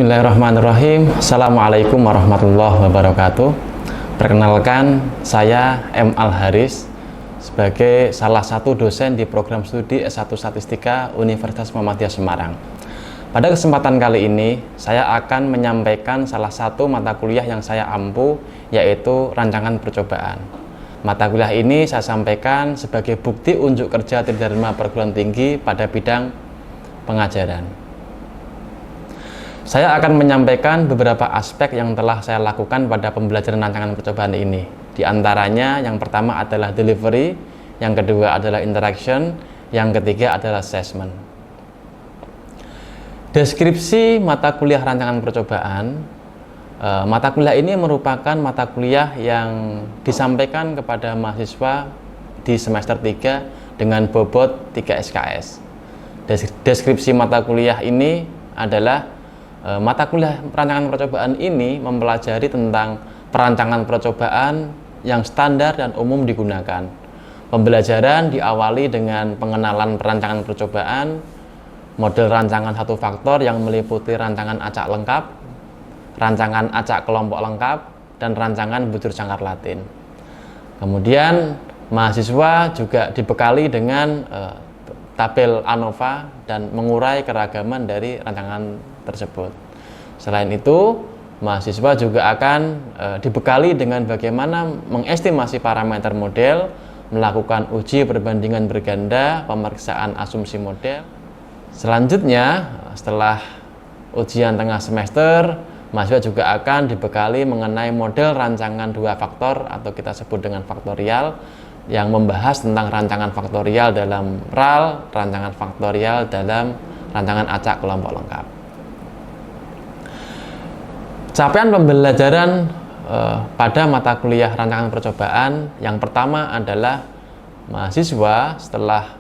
Bismillahirrahmanirrahim. Assalamualaikum warahmatullahi wabarakatuh. Perkenalkan, saya M. Al-Haris sebagai salah satu dosen di program studi S1 Statistika Universitas Muhammadiyah Semarang. Pada kesempatan kali ini, saya akan menyampaikan salah satu mata kuliah yang saya ampu, yaitu rancangan percobaan. Mata kuliah ini saya sampaikan sebagai bukti unjuk kerja Tridharma Perguruan Tinggi pada bidang pengajaran. Saya akan menyampaikan beberapa aspek yang telah saya lakukan pada pembelajaran rancangan percobaan ini. Di antaranya, yang pertama adalah delivery, yang kedua adalah interaction, yang ketiga adalah assessment. Deskripsi mata kuliah rancangan percobaan. Mata kuliah ini merupakan mata kuliah yang disampaikan kepada mahasiswa di semester 3 dengan bobot 3 SKS. Deskripsi mata kuliah ini adalah mata kuliah perancangan percobaan ini mempelajari tentang perancangan percobaan yang standar dan umum digunakan. Pembelajaran diawali dengan pengenalan perancangan percobaan, model rancangan satu faktor yang meliputi rancangan acak lengkap, rancangan acak kelompok lengkap, dan rancangan bujur sangkar Latin. Kemudian mahasiswa juga dibekali dengan tabel ANOVA dan mengurai keragaman dari rancangan tersebut. Selain itu, mahasiswa juga akan dibekali dengan bagaimana mengestimasi parameter model, melakukan uji perbandingan berganda, pemeriksaan asumsi model. Selanjutnya, setelah ujian tengah semester, mahasiswa juga akan dibekali mengenai model rancangan dua faktor atau kita sebut dengan faktorial, yang membahas tentang rancangan faktorial dalam RAL, rancangan faktorial dalam rancangan acak kelompok lengkap. Capaian pembelajaran pada mata kuliah rancangan percobaan yang pertama adalah mahasiswa setelah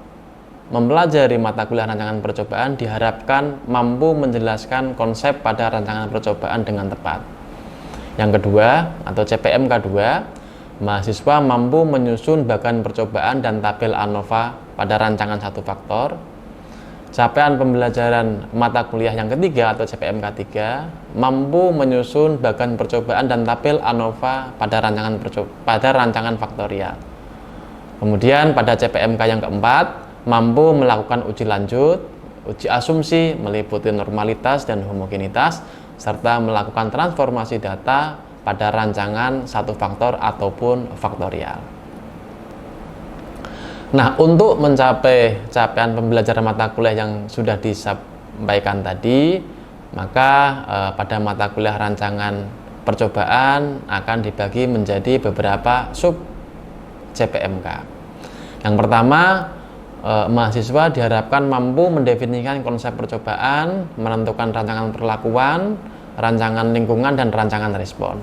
mempelajari mata kuliah rancangan percobaan diharapkan mampu menjelaskan konsep pada rancangan percobaan dengan tepat. Yang kedua atau CPMK 2, mahasiswa mampu menyusun bagan percobaan dan tabel ANOVA pada rancangan satu faktor. Capaian pembelajaran mata kuliah yang ketiga atau CPMK 3 mampu menyusun bagan percobaan dan tabel ANOVA pada rancangan faktorial. Kemudian pada CPMK yang keempat mampu melakukan uji lanjut, uji asumsi meliputi normalitas dan homogenitas, serta melakukan transformasi data pada rancangan satu faktor ataupun faktorial. Nah, untuk mencapai capaian pembelajaran mata kuliah yang sudah disampaikan tadi, maka pada mata kuliah rancangan percobaan akan dibagi menjadi beberapa sub CPMK. Yang pertama, mahasiswa diharapkan mampu mendefinisikan konsep percobaan, menentukan rancangan perlakuan, rancangan lingkungan, dan rancangan respon.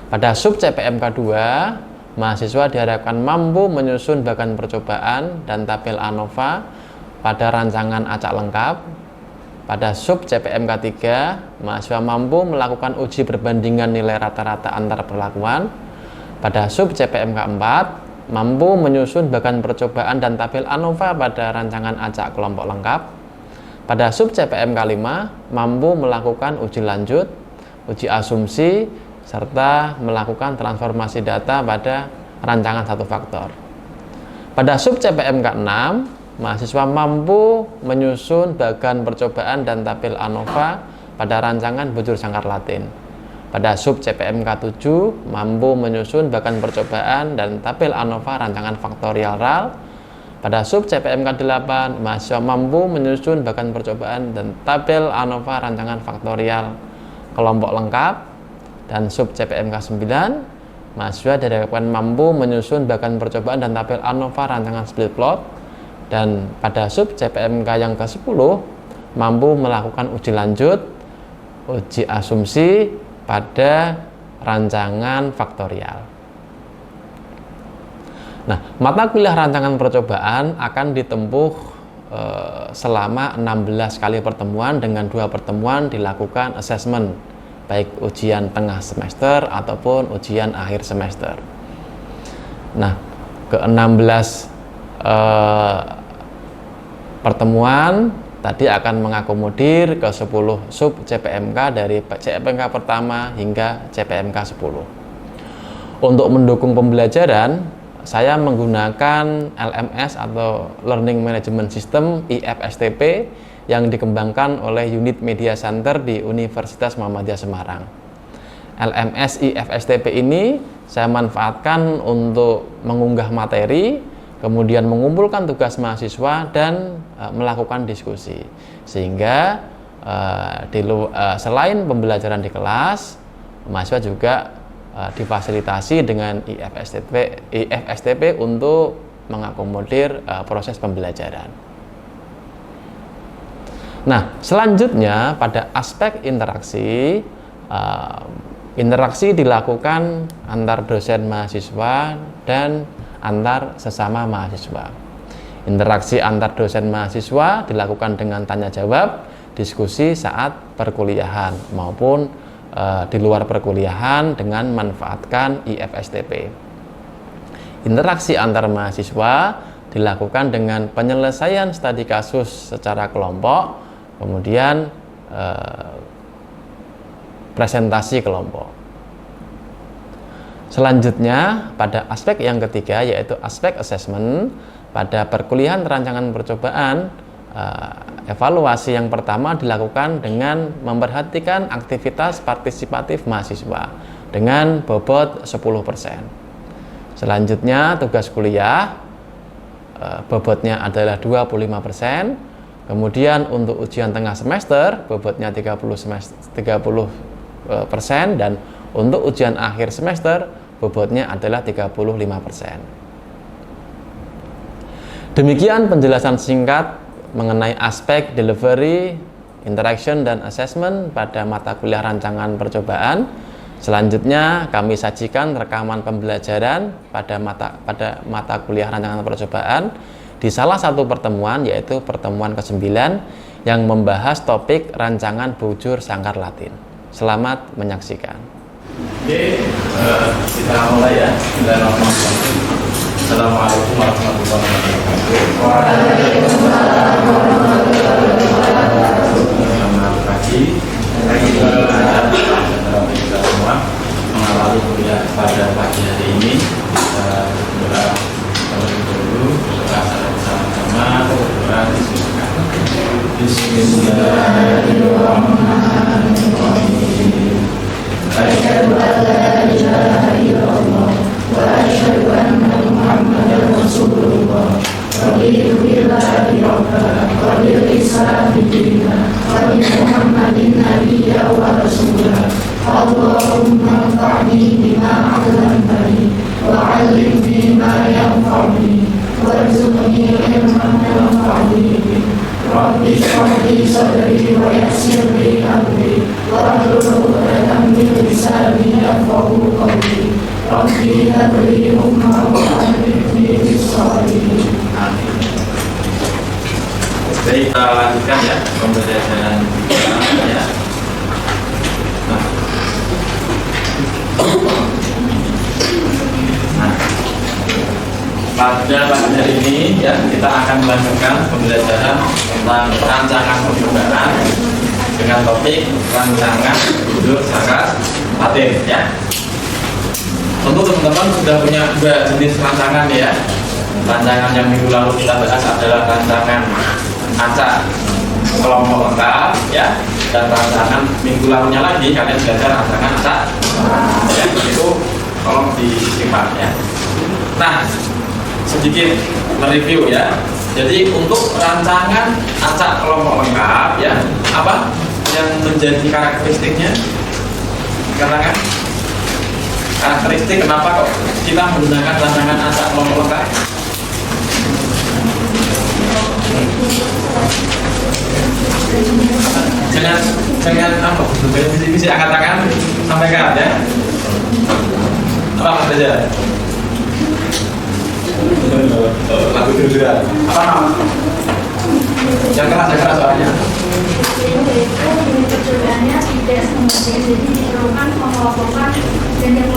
Pada sub CPMK 2, mahasiswa diharapkan mampu menyusun bagan percobaan dan tabel ANOVA pada rancangan acak lengkap. Pada sub CPMK 3, mahasiswa mampu melakukan uji perbandingan nilai rata-rata antar perlakuan. Pada sub CPMK 4, mampu menyusun bagan percobaan dan tabel ANOVA pada rancangan acak kelompok lengkap. Pada sub CPMK 5, mampu melakukan uji lanjut, uji asumsi, serta melakukan transformasi data pada rancangan satu faktor. Pada sub CPMK 6, mahasiswa mampu menyusun bagan percobaan dan tabel ANOVA pada rancangan bujur sangkar Latin. Pada sub CPMK 7, mampu menyusun bagan percobaan dan tabel ANOVA rancangan faktorial RAL. Pada sub CPMK 8, mahasiswa mampu menyusun bagan percobaan dan tabel ANOVA rancangan faktorial kelompok lengkap. Dan sub CPMK 9, mahasiswa diharapkan mampu menyusun bagan percobaan dan tabel ANOVA rancangan split plot. Dan pada sub CPMK yang ke-10, mampu melakukan uji lanjut, uji asumsi pada rancangan faktorial. Nah, mata kuliah rancangan percobaan akan ditempuh selama 16 kali pertemuan dengan 2 pertemuan dilakukan assessment, baik ujian tengah semester ataupun ujian akhir semester. Nah, ke-16 pertemuan tadi akan mengakomodir ke 10 sub CPMK dari CPMK pertama hingga CPMK 10. Untuk mendukung pembelajaran, saya menggunakan LMS atau Learning Management System IFSTP yang dikembangkan oleh Unit Media Center di Universitas Muhammadiyah Semarang. LMS IFSTP ini saya manfaatkan untuk mengunggah materi, kemudian mengumpulkan tugas mahasiswa dan melakukan diskusi. Sehingga selain pembelajaran di kelas, mahasiswa juga difasilitasi dengan IFSTP untuk mengakomodir proses pembelajaran. Nah, selanjutnya pada aspek interaksi, interaksi dilakukan antar dosen mahasiswa dan antar sesama mahasiswa. Interaksi antar dosen mahasiswa dilakukan dengan tanya jawab, diskusi saat perkuliahan maupun di luar perkuliahan dengan manfaatkan IFSTP. Interaksi antar mahasiswa dilakukan dengan penyelesaian studi kasus secara kelompok, kemudian presentasi kelompok. Selanjutnya pada aspek yang ketiga yaitu aspek assessment. Pada perkuliahan rancangan percobaan, evaluasi yang pertama dilakukan dengan memperhatikan aktivitas partisipatif mahasiswa dengan bobot 10%. Selanjutnya tugas kuliah, bobotnya adalah 25%. Kemudian untuk ujian tengah semester bobotnya 30% dan untuk ujian akhir semester bobotnya adalah 35%. Demikian penjelasan singkat mengenai aspek delivery, interaction, dan assessment pada mata kuliah rancangan percobaan. Selanjutnya kami sajikan rekaman pembelajaran pada mata kuliah rancangan percobaan di salah satu pertemuan, yaitu pertemuan ke-9 yang membahas topik rancangan bujur sangkar Latin. Selamat menyaksikan. Oke, kita mulai ya. Assalamualaikum warahmatullahi wabarakatuh. Waalaikumsalam warahmatullahi wabarakatuh. Selamat pagi. Kita semua mengawali kuliah pada pagi hari ini. Kita terlebih dahulu bersama-sama berdoa disilakan. Bismillahirrahmanirrahim. Asyhadu an la ilaha illallah wa asyhadu anna Muhammadar Rasulullah. Raditu billahi rabban wa bil Islam dinan wa bi Muhammadin nabiyyan wa rasulan. Allahumma anfa'ni bima 'allamtani wa 'allimni ma yanfa'uni warzuqni ilman yanfa'uni. Rabbi shrah li sadri wa yassir li amri wahlul 'uqdatam min lisani yafqahu qawli. Rabbi hab li hukman wa 'allimni bis-shalihin. Amin. Baik, kita lanjutkan ya pembelajaran kita ya. Pada pagi hari ini ya kita akan melanjutkan pembelajaran tentang rancangan percobaan dengan topik rancangan bujur sangkar Latin ya. Tentu teman-teman sudah punya dua jenis rancangan ya. Rancangan yang minggu lalu kita bahas adalah rancangan acak kelompok lengkap ya, dan rancangan minggu lalunya lagi kalian belajar rancangan acak ya, itu tolong disimpan ya. Nah, sedikit mereview ya. Jadi untuk rancangan acak kelompok lengkap ya, apa yang menjadi karakteristiknya? Katakan karakteristik kenapa kok kita menggunakan rancangan acak kelompok lengkap? Jangan apa? Visi katakan sampaikan ya. Apa Mas Reza? Lagu dulu apa nama? Yang keras soalnya. Percobaannya tidak semuanya, jadi diperlukan pengelompokan dan yang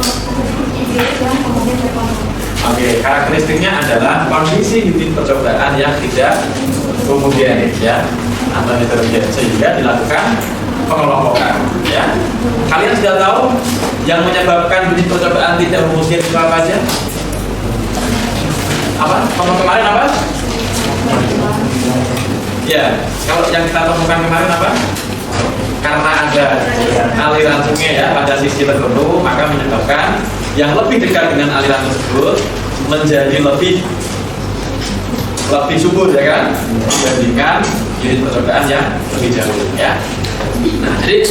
ide dan kemudian berkelompok. Oke, karakteristiknya adalah kondisi unit percobaan yang tidak homogen ya. atau heterogen, sehingga dilakukan pengelompokan. Ya, kalian sudah tahu yang menyebabkan unit percobaan tidak homogen itu apa aja? Apa? Kemarin apa? Ya, kalau yang kita temukan kemarin apa? Karena ada aliran sungai ya pada sisi tertentu, maka menyebabkan yang lebih dekat dengan aliran tersebut menjadi lebih subur, ya kan, dibandingkan unit percobaan yang lebih jauh, ya. Nah, jadi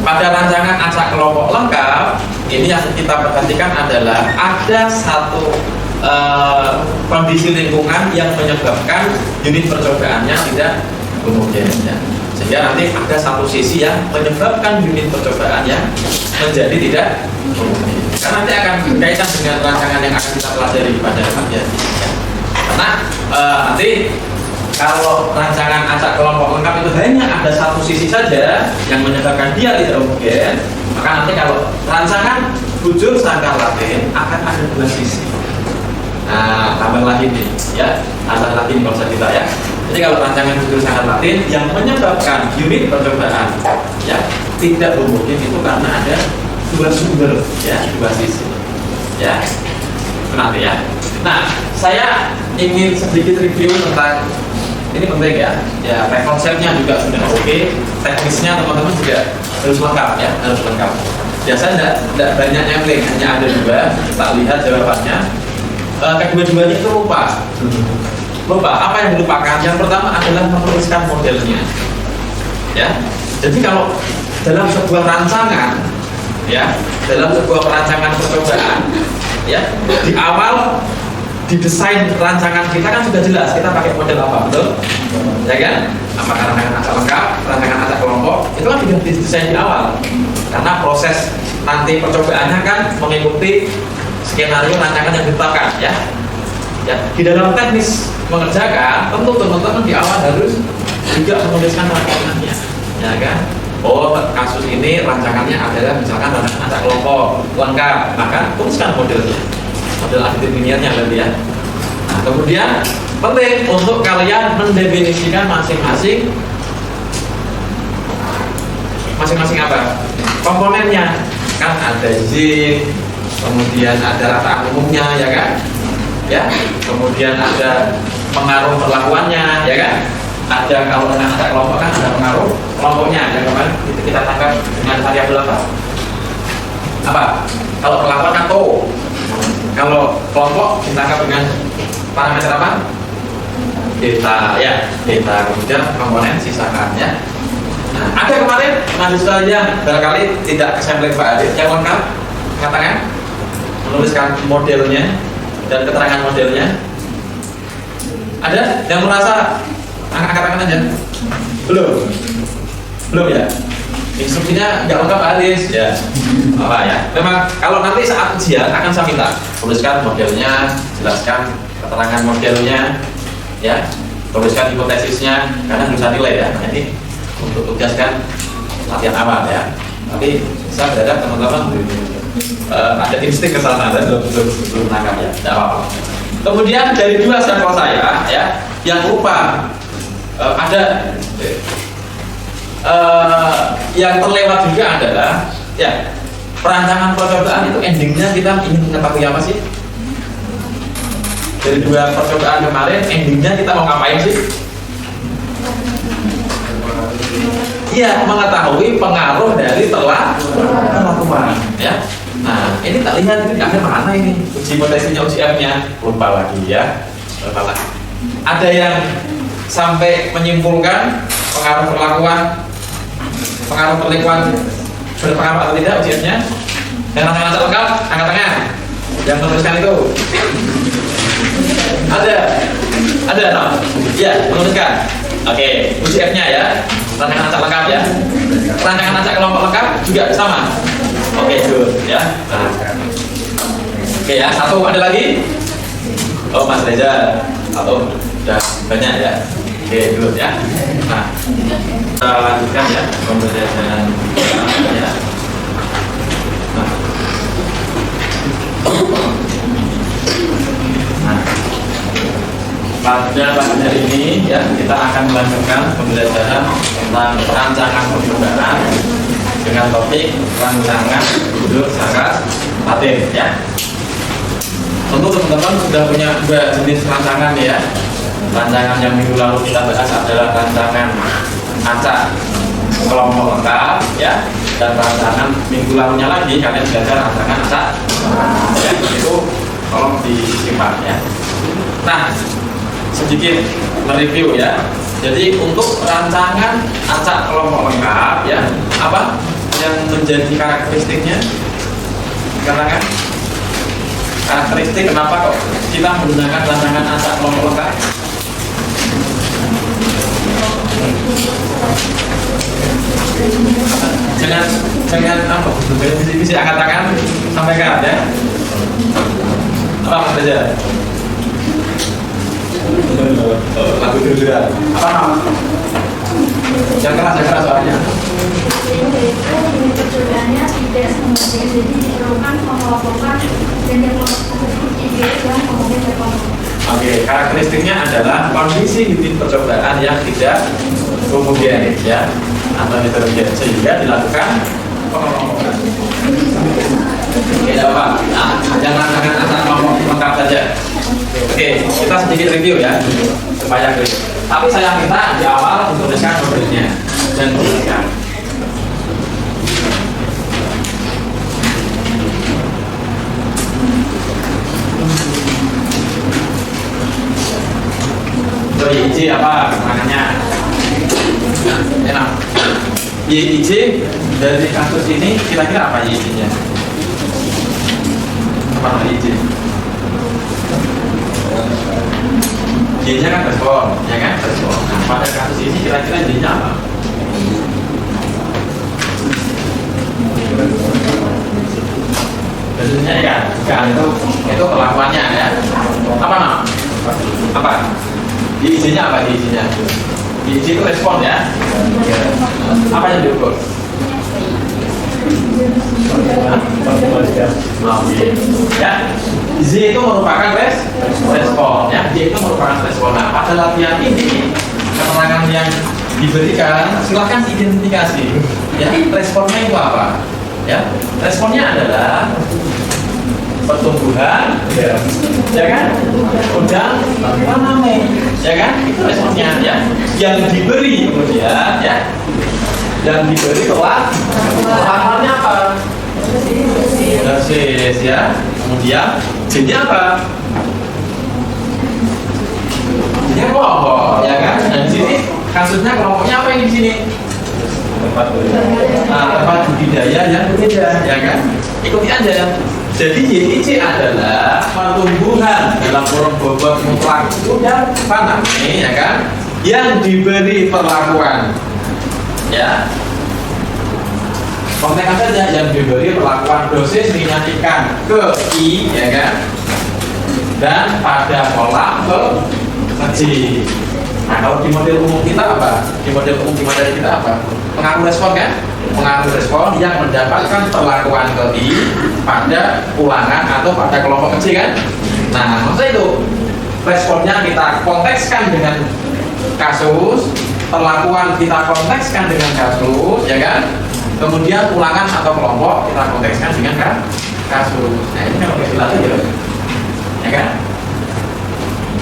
pada rancangan acak kelompok lengkap ini yang kita perhatikan adalah ada satu kondisi lingkungan yang menyebabkan unit percobaannya tidak homogen, ya. Sehingga nanti ada satu sisi yang menyebabkan unit percobaan yang menjadi tidak homogen. Karena nanti akan berkaitan dengan rancangan yang akan kita pelajari pada materi. Ya. Karena nanti kalau rancangan acak kelompok lengkap itu hanya ada satu sisi saja yang menyebabkan dia tidak homogen, maka nanti kalau rancangan bujur sangkar Latin akan ada dua sisi. Nah, tambah lagi nih, ya, tambah lagi nih konsep kita, ya. Jadi kalau rancangan bujur sangkar Latin yang menyebabkan unit percobaan, ya, tidak homogen itu karena ada dua sumber, ya, dua sisi, ya. Itu nanti, ya. Nah, saya ingin sedikit review tentang ini penting, ya. Ya, konsepnya juga sudah oke, teknisnya teman-teman juga harus lengkap, ya, harus lengkap. Biasanya tidak banyak yang link, hanya ada dua. Kita lihat jawabannya. Kedua-duanya itu lupa. Apa yang dilupakan? Yang pertama adalah menuliskan modelnya. Ya, jadi kalau dalam sebuah rancangan, ya, dalam sebuah rancangan percobaan, ya, di awal didesain rancangan kita kan sudah jelas kita pakai model apa, betul? Ya kan? Apakah rancangan acak lengkap, rancangan acak kelompok, itu kan sudah didesain di awal. Karena proses nanti percobaannya kan mengikuti skenario rancangan yang ditetapkan, ya. Ya, di dalam teknis mengerjakan, tentu teman-teman di awal harus juga menuliskan rancangannya, ya kan? Oh, kasus ini rancangannya adalah misalkan rancangan acak kelompok lengkap, maka tuliskan modelnya, model additif linearnya berarti, ya. Nah, kemudian penting untuk kalian mendefinisikan masing-masing apa? Komponennya. Kan ada zinc, kemudian ada rataan umumnya, ya kan? Ya, kemudian ada pengaruh perlakuannya, ya kan? Ada kalau dengan acak kelompok kan ada pengaruh kelompoknya, yang kemarin kita tangkap dengan variabel apa? Apa? Kalau perlakuan kan to. Kalau kelompok ditangkap dengan parameter apa? Beta, ya, beta. Kemudian komponen sisakan, ya. Nah, ada kemarin mahasiswa yang barangkali tidak kesampaian Pak Adit yang lengkap katakan menuliskan modelnya dan keterangan modelnya. Ada yang merasa angkat-angkat aja? Belum, ya. Instruksinya nggak lengkap Adit, ya. Apa, ya? Memang kalau nanti saat ujian akan saya minta tuliskan modelnya, jelaskan keterangan modelnya, ya. Tuliskan hipotesisnya, karena bisa nilai, ya. Nah, ini untuk tugas kan latihan awal, ya. Tapi saya berharap teman-teman ada insting ke sana dan belum nangkap, ya. Tidak apa-apa. Kemudian dari dua sampel saya, ya, yang lupa ada yang terlewat juga adalah, ya, perancangan percobaan itu endingnya kita ingin mengetahui apa sih? Dari dua percobaan kemarin endingnya kita mau ngapain sih? Iya, mengetahui pengaruh dari perlakuan, ya. Nah, ini tak lihat ini ada mana ini uji hipotesisnya, uji F-nya, lupa lagi, ya. Lupa lagi. Ada yang sampai menyimpulkan pengaruh perlakuan, pengaruh berpengaruh atau tidak uji F-nya? Yang rancangan lengkap, angkat tangan. Yang menuliskan itu ada, no? Ya, menuliskan. Oke, uji F-nya, ya. Rancangan acak lengkap, ya. Rancangan acak kelompok lengkap juga sama. Oke, good, ya. Nah. Oke, ya, satu ada lagi. Oh, Mas Reza. Satu, sudah banyak, ya. Oke, good, ya. Nah, kita lanjutkan, ya, pembelajaran ya. Nah. pada pagi hari ini ya kita akan melanjutkan pembelajaran tentang rancangan percobaan dengan topik rancangan judul zakat paten ya. Tentu teman-teman sudah punya dua jenis rancangan ya. Rancangan yang minggu lalu kita bahas adalah rancangan acak kelompok lengkap ya, dan rancangan minggu lalunya lagi kalian belajar rancangan acak ya, itu tolong disimpan ya. Nah, sedikit mereview ya. Jadi untuk rancangan acak kelompok lengkap ya, apa yang menjadi karakteristiknya? Karangan karakteristik kenapa kok kita menggunakan rancangan acak kelompok lengkap? Jangan apa? Bisa angkat tangan sampaikan ya. Apa Mas Reza? Lagu dulu apa nama? Jangan keras soalnya. Percobaannya tidak semuanya, jadi diperlukan pengelompokan dan yang tersebut ide dan kemudian berkelompok. Oke, karakteristiknya adalah kondisi unit percobaan yang tidak homogen ya atau heterogen sehingga dilakukan pengelompokan. Oke, apa? Nah, jangan asal ngomong lengkap saja. Oke, kita sedikit review ya supaya clear. Tapi saya minta di awal menuliskan modelnya dan tuliskan. YIJ apa maknanya? Enak. YIJ dari kasus ini kira-kira apa YIJ-nya? Apa YIJ? Y-nya kan respon, ya kan? Respon. Nah, pada kasus ini kira-kira Y-nya apa? Bentuknya ya, bukan itu kelakuannya ya. Apa nama? Apa? Y-nya apa Y-nya? Y itu respon ya. Apa yang diukur? Ya, Z itu merupakan respon ya. Z itu merupakan respon. Nah, pada latihan ini keterangan yang diberikan silakan identifikasi ya, responnya itu apa ya. Responnya adalah pertumbuhan ya kan, udang taname ya kan, itu responnya ya, yang diberi kemudian ya, yang diberi kelakuannya apa, dosis ya, kemudian J-nya apa, J-nya kelompok ya kan. Dan di sini kasusnya kelompoknya apa yang di sini? Tempat budidaya yang berbeda ya kan, ikuti aja. Jadi YIC adalah pertumbuhan dalam kurung bobot mutlak udang taname ya kan, yang diberi perlakuan ya. Konteks saja yang diberi perlakuan dosis ringan ikan ke I ya kan, dan pada pola ke kecil. Nah, kalau di model umum kita apa? Di model umum di materi kita apa? Pengaruh respon kan? Pengaruh respon yang mendapatkan perlakuan ke I pada ulangan atau pada kelompok kecil kan? Nah, maksudnya itu responnya kita kontekskan dengan kasus, perlakuan kita kontekskan dengan kasus, ya kan? Kemudian ulangan atau kelompok kita kontekskan dengan kasus. Nah, ini kan konteks aja ya kan?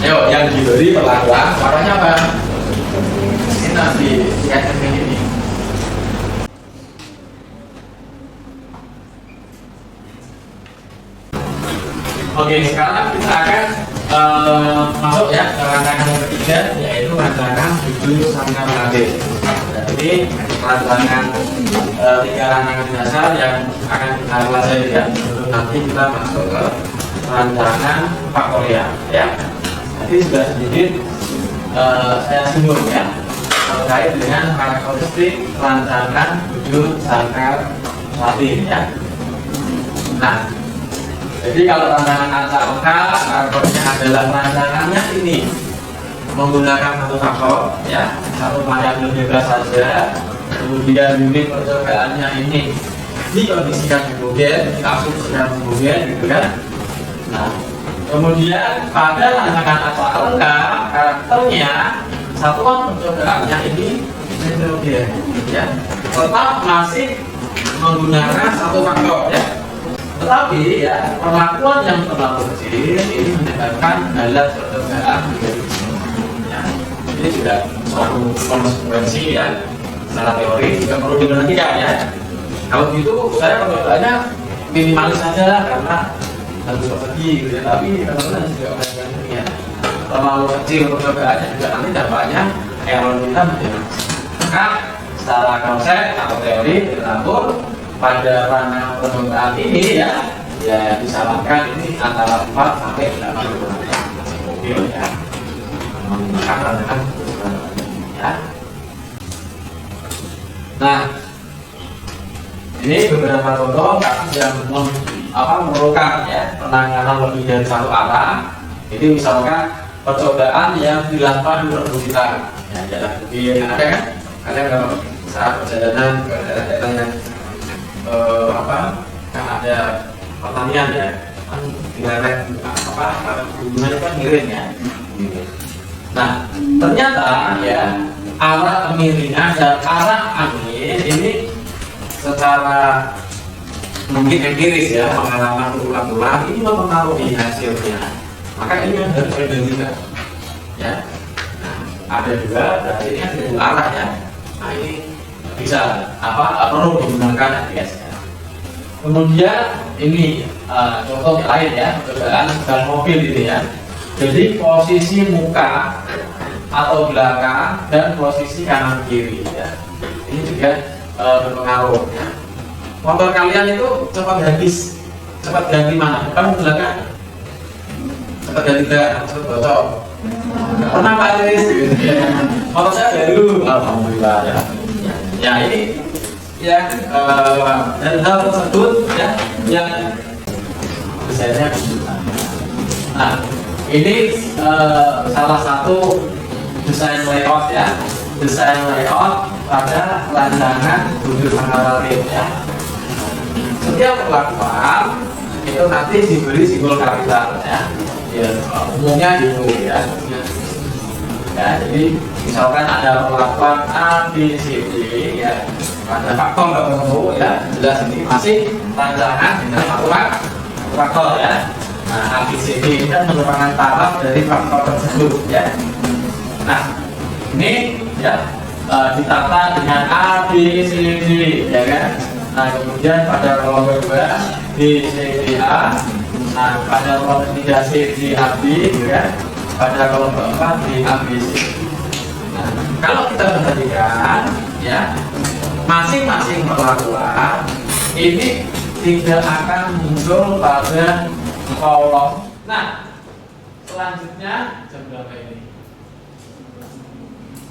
Ayo, yang diberi perlakuan warnanya apa? Ini nanti dikasih ini. Oke, sekarang kita akan masuk ya ke rancangan yang ketiga, yaitu rancangan judul sangkar paten. Jadi rancangan tiga rancangan dasar yang akan kita pelajari ya. Nanti kita masuk ke rancangan faktorial ya. Nanti sudah sedikit saya singgung ya terkait dengan karakteristik rancangan judul sangkar paten ya. Nah, jadi kalau rancangan acak lengkap, karakternya adalah rancangannya ini menggunakan satu faktor ya, satu variabel bebas saja, kemudian unit percobaannya ini dikondisikan homogen, kasus yang homogen gitu kan. Nah, Kemudian pada rancangan acara lengkap karakternya satuan percobaannya ini heterogen, ya, tetap masih menggunakan satu faktor, ya. Tetapi ya perlakuan yang terlalu kecil ini menyebabkan alat percobaan menjadi ya. Ini juga suatu konsekuensi ya secara teori juga perlu diperhatikan ya. Kalau gitu saya percobaannya minimalis saja karena harus pergi gitu ya. Tapi teman-teman juga akan ya terlalu kecil percobaannya juga nanti dampaknya error kita menjadi. Maka secara konsep atau teori diatur pada ranah percobaan ini ya disarankan ini antara 4 sampai 8 mobil ya menggunakan rancangan ya. Nah, ini beberapa contoh kasus yang memerlukan ya penanganan lebih dari satu arah. Ini misalkan percobaan yang dilakukan di perbukitan ya, jalan mungkin ada kan? Kadang kalau saat perjalanan ke daerah-daerah yang kan ada pertanian ya, kan direret hubungannya kan miring ya. Nah, ternyata ya arah kemiringan dan arah angin ini secara mungkin empiris ya, pengalaman berulang-ulang ini mempengaruhi hasilnya. Maka ini harus diperhatikan ya. Nah, ada juga berarti ini kan satu arah ya. Nah, ini bisa perlu digunakan ATS ya. Kemudian ini contoh yang lain ya, percobaan dalam mobil gitu ya. Jadi posisi muka atau belakang dan posisi kanan kiri ya. Ini juga berpengaruh ya. Motor kalian itu cepat ganti mana? Depan belakang? Cepat ganti belakang, cepat bocor. Pernah Pak Aris? Motor saya baru, alhamdulillah ya. Ya ini ya dan hal tersebut ya yang desainnya. Nah ini salah satu desain layout ya, desain layout pada rancangan bujur antara rim ya. Setiap perlakuan itu nanti diberi simbol kapital ya, umumnya gitu ya. Ya, jadi misalkan ada perlakuan A, B, C, D ya, ada faktor tertentu ya, jelas ini masih rancangan dengan faktor ya. Nah, A, B, C, D kan merupakan taraf dari faktor tersebut ya. Nah, ini ya ditata dengan A, B, C, D ya kan. Nah, kemudian pada kolom kedua D, C, D, A. Nah, pada kolom ketiga C, D, A, B ya. Pada kolom keempat di ABC. Nah, kalau kita perhatikan ya, masing-masing perlakuan ini tidak akan muncul pada kolom. Nah, selanjutnya jam berapa ini?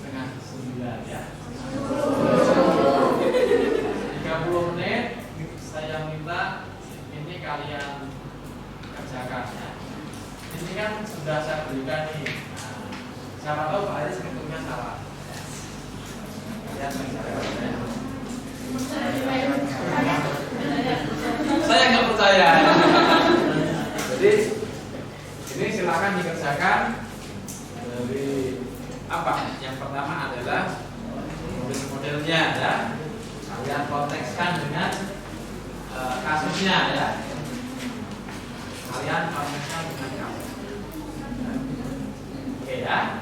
Setengah 9 ya. 30 menit saya minta ini kalian kerjakan ya. Ini kan sudah saya berikan nih. Nah, siapa tahu Pak Aris bentuknya salah. Kalian percaya? Saya nggak percaya. Jadi ini silakan dikerjakan dari apa? Yang pertama adalah modelnya ya. Kalian kontekskan dengan kasusnya ya. Kalian kontekskan dengan kasus. Oke ya,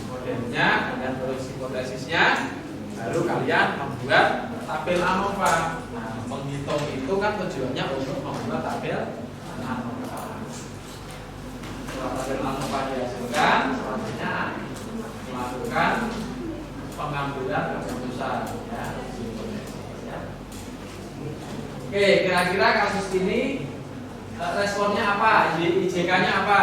modelnya dan terus hipotesisnya, baru kalian membuat tabel ANOVA. Nah, menghitung itu kan tujuannya untuk membuat tabel ANOVA. Setelah tabel ANOVA dihasilkan, selanjutnya melakukan pengambilan keputusan ya, ya. Oke, kira-kira kasus ini responnya apa? IJK-nya apa?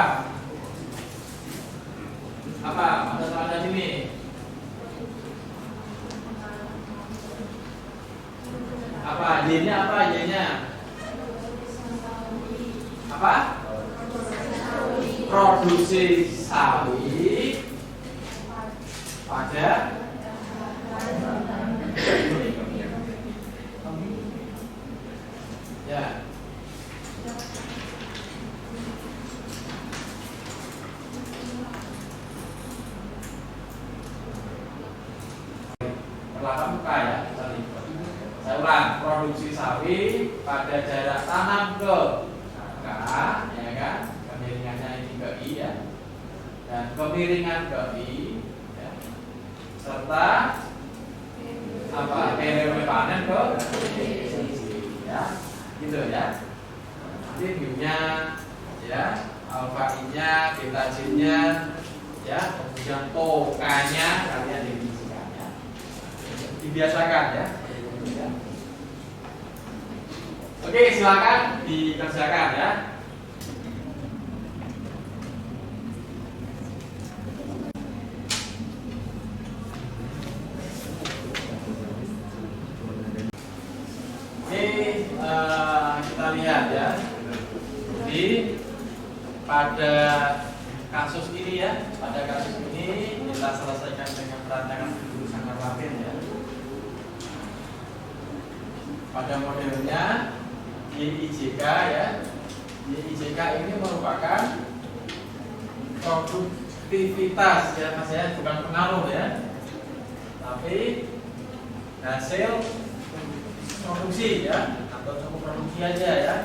Apa? Ada sini. Apa? Y-nya apa? Y-nya? Apa? Produksi sawi pada ya. setelah pramuka ya. Saya ulang, produksi sawi pada jarak tanam ke K, ya kan? Kemiringannya ini ke I ya, dan kemiringan ke I, ya. Serta apa? Periode panen ke ya, gitu ya. Nanti view-nya ya, alfa I-nya, beta J-nya, ya, kemudian K-nya kalian definisikan ya. Dibiasakan ya. Oke, silakan dikerjakan ya. Oke, kita lihat ya. Jadi pada kasus ini ya, kita selesaikan dengan rancangan dulu sangat Latin ya. Pada modelnya YIJK ya, YIJK ini merupakan produktivitas ya mas ya, bukan pengaruh ya, tapi hasil produksi ya, atau cukup produksi aja ya.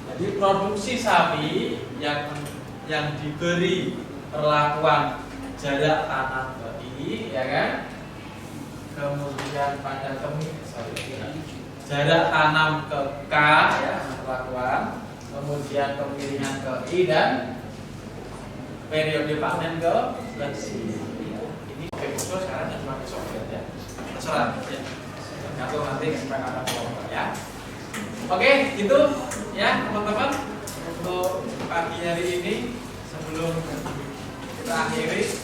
Jadi produksi sapi yang diberi perlakuan jarak tanam ke I ya kan, kemudian pada jarak tanam ke K ya perlakuan, kemudian kemiringan ke I dan periode panen ke I. Ini khusus sekarang cuma ke software ya. Terserah ya. Tergantung nanti kesepakatan kelompok ya. Oke, gitu ya teman-teman untuk pagi hari ini. Sebelum kita akhiri,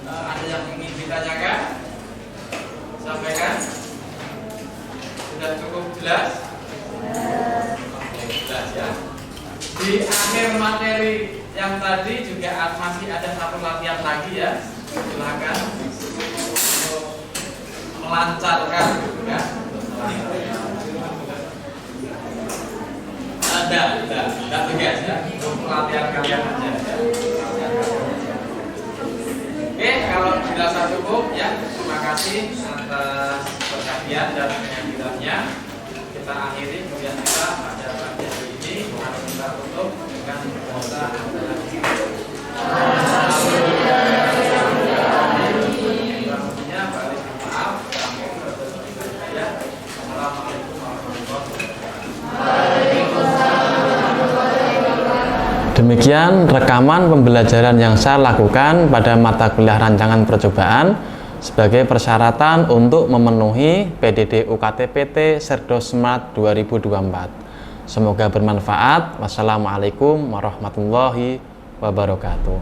ada yang ingin ditanyakan? Sampaikan. Sudah cukup jelas? Oke, jelas ya. Di akhir materi yang tadi juga masih ada satu latihan lagi ya. Silakan untuk melancarkan ya. Tidak tegas ya. Untuk pelatihan kalian aja. Oke, kalau dirasa cukup ya, terima kasih atas perhatian dan penyampaiannya. Kita akhiri, kemudian kita pada pagi hari ini harus kita tutup dengan doa Assalamualaikum warahmatullahi wabarakatuh. Demikian rekaman pembelajaran yang saya lakukan pada mata kuliah rancangan percobaan sebagai persyaratan untuk memenuhi PDD UKT-PT Serdo Smart 2024. Semoga bermanfaat. Wassalamualaikum warahmatullahi wabarakatuh.